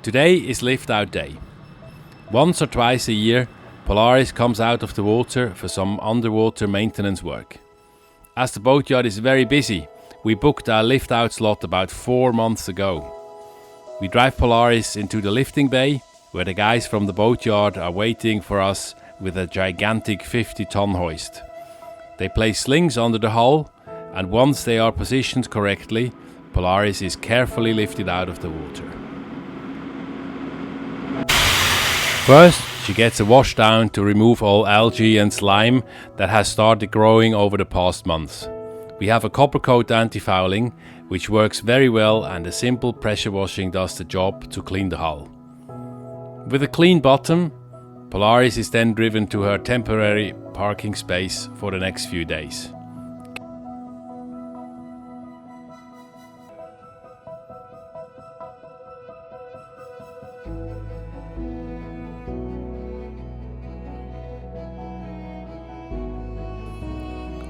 Today is lift out day. Once or twice a year, Polaris comes out of the water for some underwater maintenance work. As the boatyard is very busy, we booked our lift out slot about 4 months ago. We drive Polaris into the lifting bay, where the guys from the boatyard are waiting for us with a gigantic 50-ton hoist. They place slings under the hull, and once they are positioned correctly, Polaris is carefully lifted out of the water. First, she gets a wash down to remove all algae and slime that has started growing over the past months. We have a copper coat anti-fouling, which works very well, and a simple pressure washing does the job to clean the hull. With a clean bottom, Polaris is then driven to her temporary parking space for the next few days.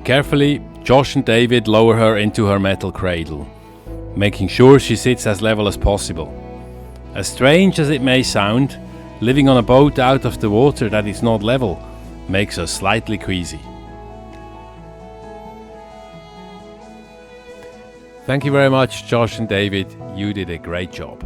Carefully, Josh and David lower her into her metal cradle, making sure she sits as level as possible. As strange as it may sound, living on a boat out of the water that is not level makes us slightly queasy. Thank you very much, Josh and David. You did a great job.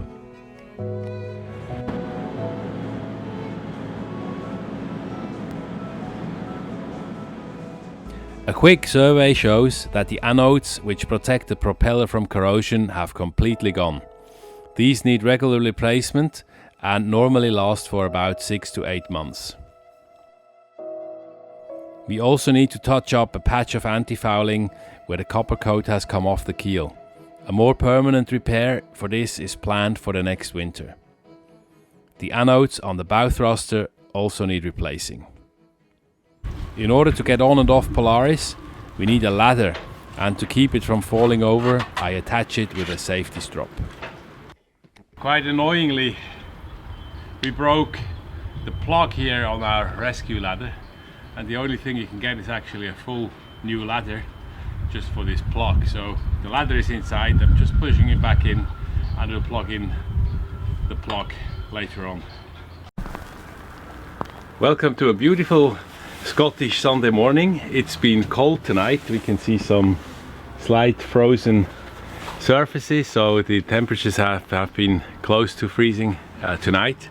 A quick survey shows that the anodes, which protect the propeller from corrosion, have completely gone. These need regular replacement and normally last for about 6 to 8 months. We also need to touch up a patch of anti-fouling where the copper coat has come off the keel. A more permanent repair for this is planned for the next winter. The anodes on the bow thruster also need replacing. In order to get on and off Polaris, we need a ladder, and to keep it from falling over, I attach it with a safety strap. Quite annoyingly, we broke the plug here on our rescue ladder, and the only thing you can get is actually a full new ladder just for this plug. So the ladder is inside, I'm just pushing it back in, and we'll plug in the plug later on. Welcome to a beautiful Scottish Sunday morning. It's been cold tonight. We can see some slight frozen surfaces, so the temperatures have been close to freezing tonight.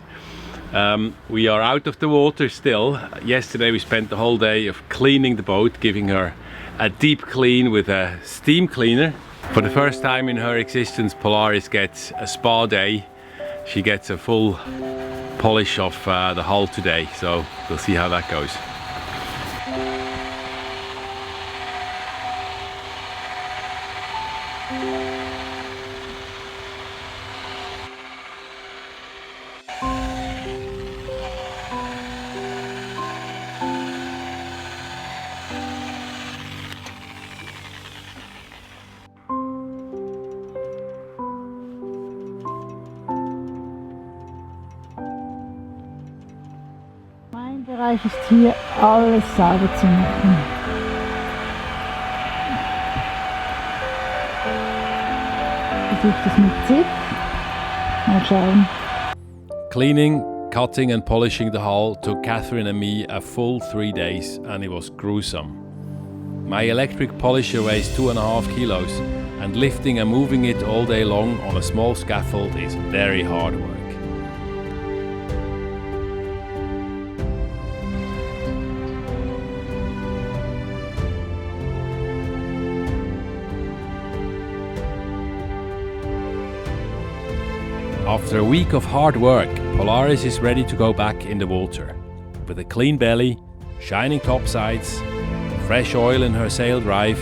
We are out of the water still. Yesterday we spent the whole day of cleaning the boat, giving her a deep clean with a steam cleaner. For the first time in her existence, Polaris gets a spa day. She gets a full polish of the hull today, so we'll see how that goes. Mein Bereich ist hier alles sauber zu machen. Ich versuche das mit Zip. Mal schauen. Cleaning, cutting and polishing the hull took Catherine and me a full 3 days, and it was gruesome. My electric polisher weighs 2.5 kilos, and lifting and moving it all day long on a small scaffold is very hard work. After a week of hard work, Polaris is ready to go back in the water. With a clean belly, shining topsides, fresh oil in her sail drive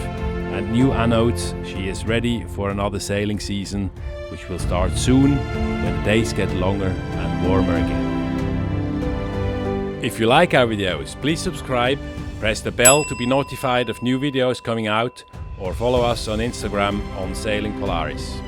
and new anodes, she is ready for another sailing season, which will start soon when the days get longer and warmer again. If you like our videos, please subscribe, press the bell to be notified of new videos coming out, or follow us on Instagram on Sailing Polaris.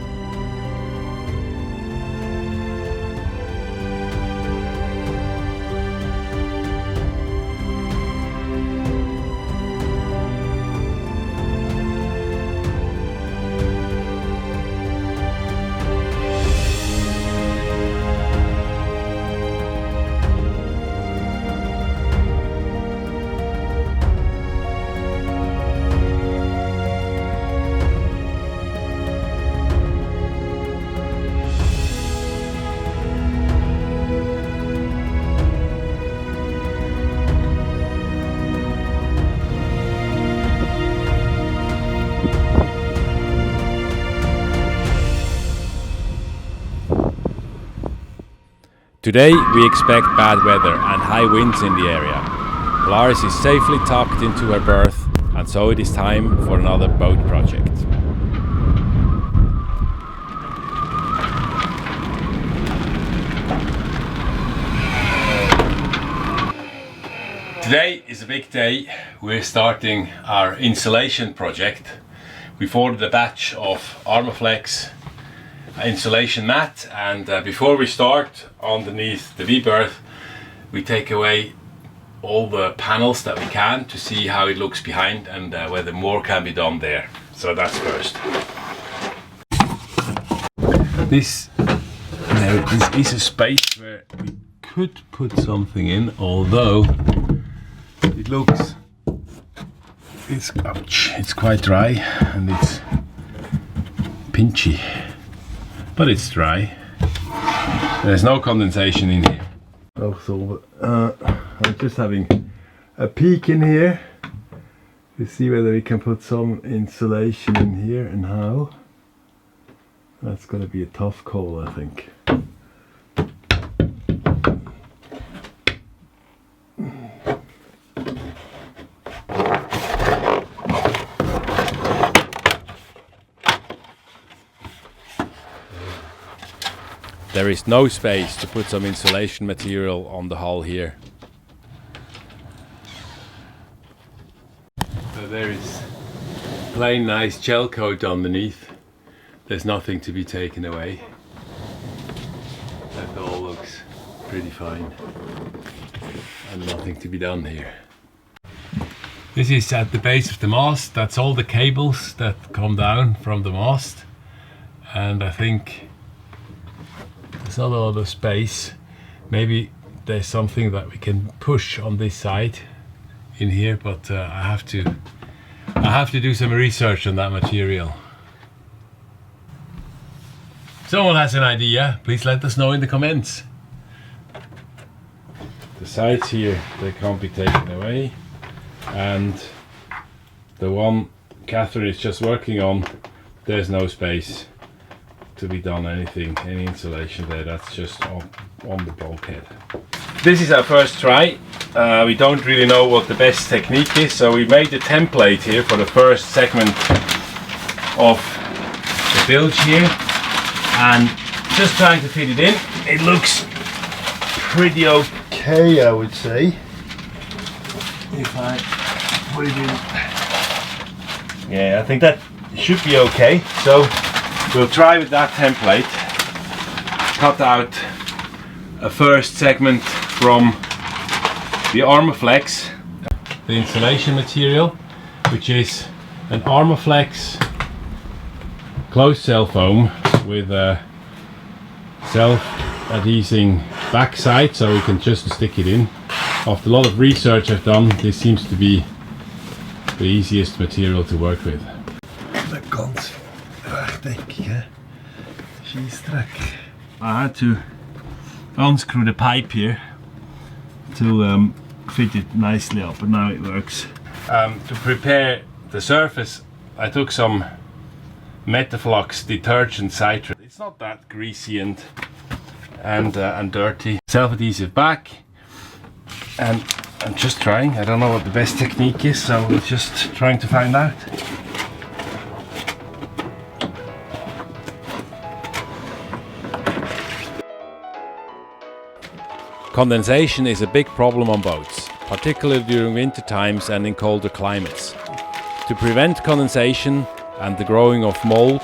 Today we expect bad weather and high winds in the area. Polaris is safely tucked into her berth, and so it is time for another boat project. Today is a big day. We're starting our insulation project. We've ordered a batch of Armaflex insulation mat, and before we start, underneath the V-berth we take away all the panels that we can to see how it looks behind and whether more can be done there. So that's first. This is a space where we could put something in, although it looks, it's quite dry and it's pinchy, but it's dry. There's no condensation in here. So I'm just having a peek in here to see whether we can put some insulation in here and how. That's going to be a tough call, I think. There is no space to put some insulation material on the hull here. So there is plain nice gel coat underneath. There's nothing to be taken away. That all looks pretty fine. And nothing to be done here. This is at the base of the mast. That's all the cables that come down from the mast. And I think there's not a lot of space. Maybe there's something that we can push on this side in here, but I have to do some research on that material. If someone has an idea, please let us know in the comments. The sides here, they can't be taken away, and the one Catherine is just working on, there's no space to be done any insulation there. That's just on the bulkhead. This is our first try. We don't really know what the best technique is, so we made a template here for the first segment of the bilge here and just trying to fit it in. It looks pretty okay, I would say, if I put it in. Yeah, I think that should be okay. So we'll try with that template, cut out a first segment from the Armaflex, the insulation material, which is an Armaflex closed cell foam with a self-adhesing backside, so we can just stick it in. After a lot of research I've done, this seems to be the easiest material to work with. I had to unscrew the pipe here to fit it nicely up, but now it works. To prepare the surface, I took some Metaflux detergent citrate. It's not that greasy and dirty. Self-adhesive back, and I'm just trying. I don't know what the best technique is, so we're just trying to find out. Condensation is a big problem on boats, particularly during winter times and in colder climates. To prevent condensation and the growing of mold,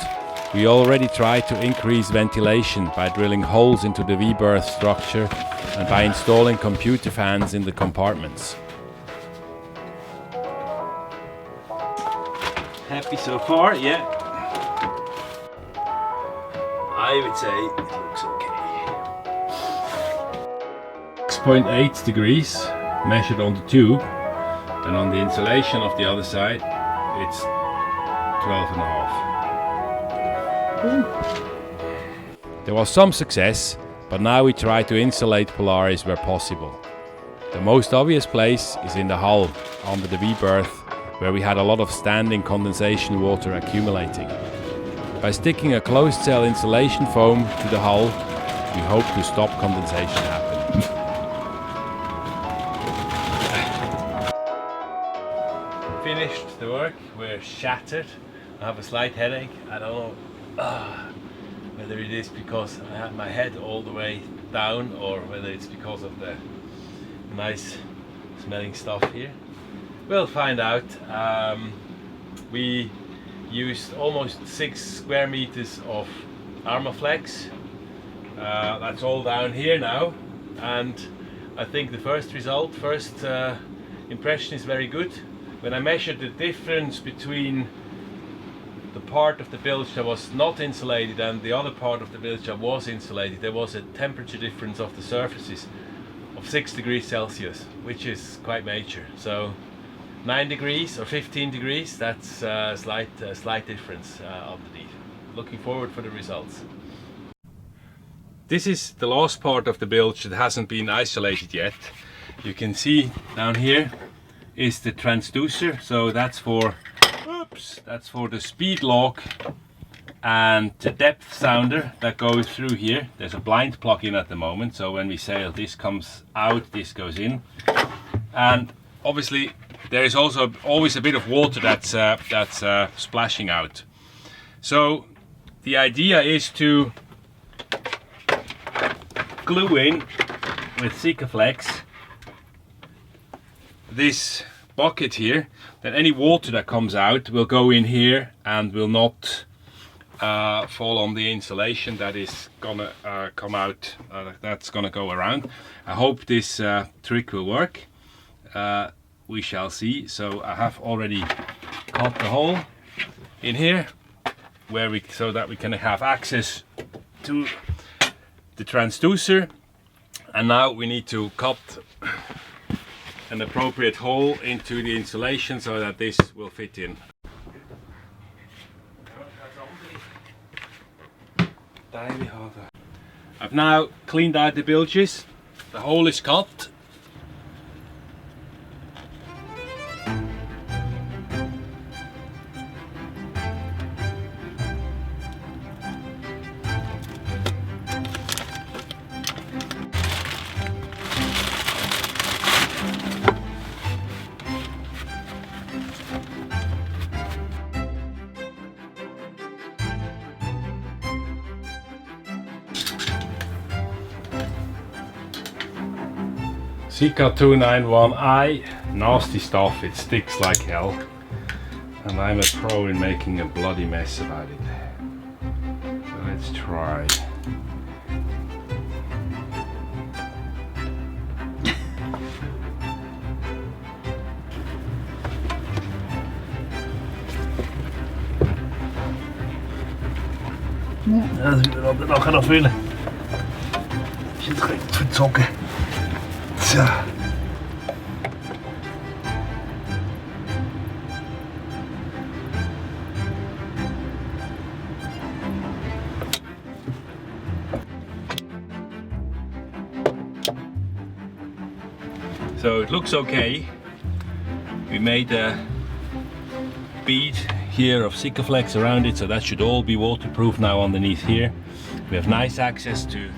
we already try to increase ventilation by drilling holes into the V-berth structure and by installing computer fans in the compartments. Happy so far? Yeah. I would say it looks okay. 6.8 degrees measured on the tube, and on the insulation of the other side it's 12.5. There was some success, but now we try to insulate Polaris where possible. The most obvious place is in the hull under the V-berth, where we had a lot of standing condensation water accumulating. By sticking a closed cell insulation foam to the hull, We hope to stop condensation happening. Finished the work, we're shattered. I have a slight headache. I don't know whether it is because I had my head all the way down or whether it's because of the nice smelling stuff here. We'll find out. We used almost 6 square meters of Armaflex. That's all down here now, and I think the first impression is very good. When I measured the difference between the part of the bilge that was not insulated and the other part of the bilge that was insulated, there was a temperature difference of the surfaces of 6 degrees Celsius, which is quite major. So 9 degrees or 15 degrees, that's a slight difference underneath. Looking forward for the results. This is the last part of the bilge that hasn't been isolated yet. You can see down here is the transducer, so that's for the speed lock and the depth sounder that goes through here. There's a blind plug in at the moment, so when we sail, this comes out, this goes in, and obviously there is also always a bit of water that's splashing out. So the idea is to glue in with Sikaflex this bucket here, that any water that comes out will go in here and will not fall on the insulation that is gonna come out, that's gonna go around. I hope this trick will work. We shall see. So I have already cut the hole in here so that we can have access to the transducer, and now we need to cut an appropriate hole into the insulation so that this will fit in. I've now cleaned out the bilges, the hole is cut. Sika 291i, nasty stuff, it sticks like hell, and I'm a pro in making a bloody mess about it. So let's try. Ja, dat zullen we nog gaan vullen. Zit goed vertrokken. Zo. So it looks okay. We made a bead here of Sikaflex around it, so that should all be waterproof now underneath here. We have nice access to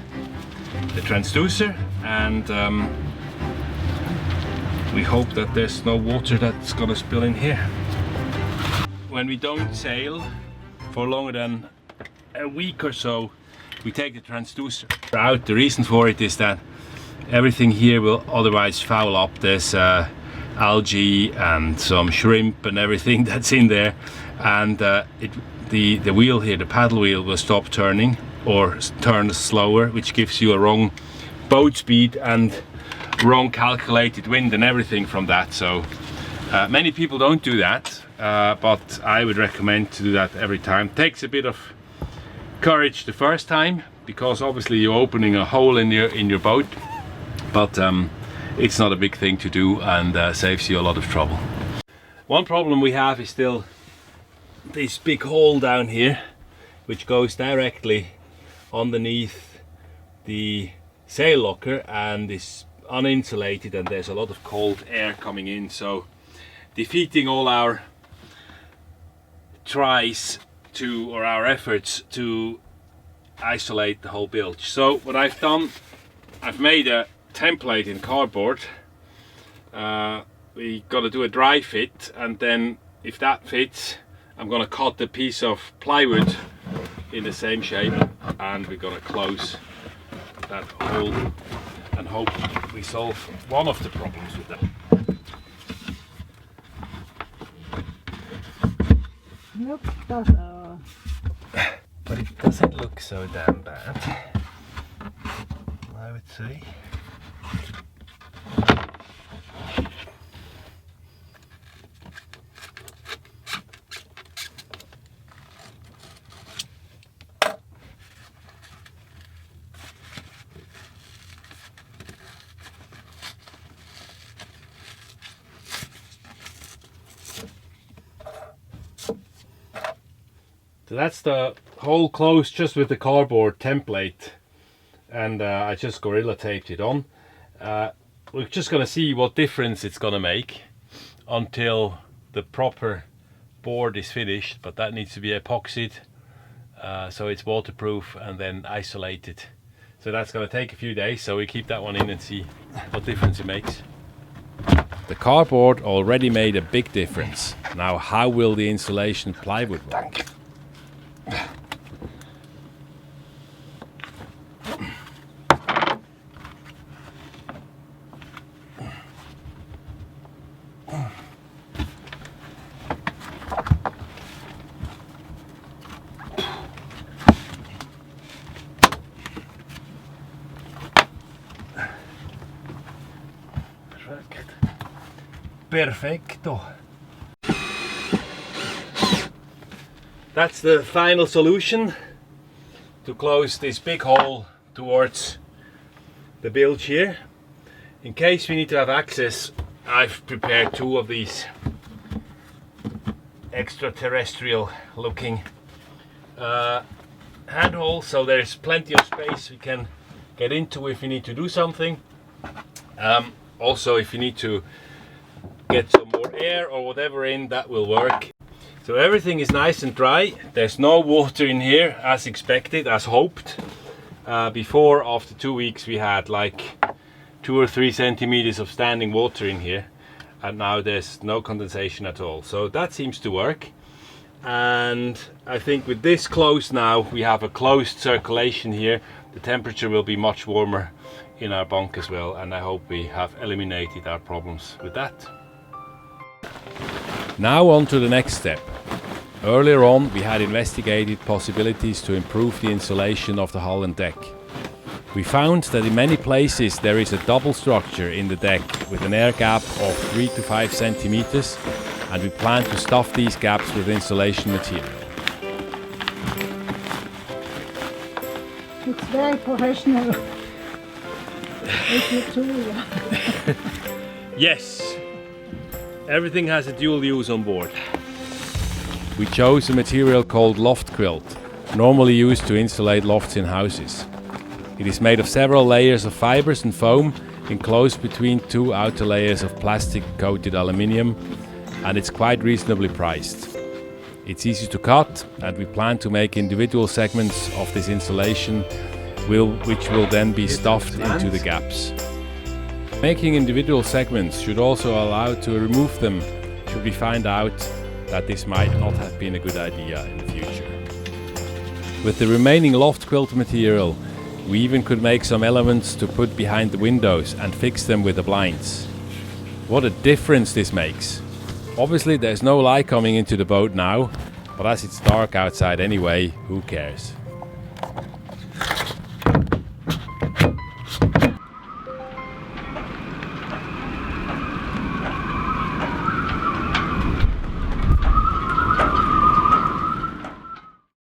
the transducer, and we hope that there's no water that's gonna spill in here. When we don't sail for longer than a week or so, we take the transducer out. The reason for it is that everything here will otherwise foul up. There's algae and some shrimp and everything that's in there, and the wheel here, the paddle wheel, will stop turning or turn slower, which gives you a wrong boat speed and wrong calculated wind and everything from that. So many people don't do that, but I would recommend to do that every time. Takes a bit of courage the first time, because obviously you're opening a hole in your boat, but it's not a big thing to do, and saves you a lot of trouble. One problem we have is still this big hole down here, which goes directly underneath the sail locker and is uninsulated, and there's a lot of cold air coming in, so defeating all our tries to, or our efforts to isolate the whole bilge. So what I've done, I've made a template in cardboard. We got to do a dry fit, and then if that fits, I'm going to cut a piece of plywood in the same shape, and we're going to close that hole and hope we solve one of the problems with that. Nope, But it doesn't look so damn bad, I would say. So that's the hole closed just with the cardboard template, and I just Gorilla taped it on. We're just going to see what difference it's going to make until the proper board is finished, but that needs to be epoxied so it's waterproof and then isolated. So that's going to take a few days, so we keep that one in and see what difference it makes. The cardboard already made a big difference. Now how will the insulation plywood work? Perfecto. That's the final solution to close this big hole towards the bilge here. In case we need to have access, I've prepared two of these extraterrestrial looking handholds, so there's plenty of space we can get into if we need to do something. Also, if you need to get some more air or whatever in, that will work. So everything is nice and dry. There's no water in here as expected, as hoped. Before, after 2 weeks, we had like 2 or 3 centimeters of standing water in here, and now there's no condensation at all. So that seems to work. And I think with this closed now, we have a closed circulation here. The temperature will be much warmer in our bunk as well, and I hope we have eliminated our problems with that. Now on to the next step. Earlier on we had investigated possibilities to improve the insulation of the hull and deck. We found that in many places there is a double structure in the deck with an air gap of 3 to 5 centimeters, and we plan to stuff these gaps with insulation material. It's very professional. With your tool. Yes, everything has a dual use on board. We chose a material called LoftQuilt, normally used to insulate lofts in houses. It is made of several layers of fibers and foam enclosed between 2 outer layers of plastic coated aluminium, and it's quite reasonably priced. It's easy to cut, and we plan to make individual segments of this insulation which will then be stuffed into the gaps. Making individual segments should also allow to remove them should we find out that this might not have been a good idea in the future. With the remaining LoftQuilt material, we even could make some elements to put behind the windows and fix them with the blinds. What a difference this makes! Obviously there's no light coming into the boat now, but as it's dark outside anyway, who cares?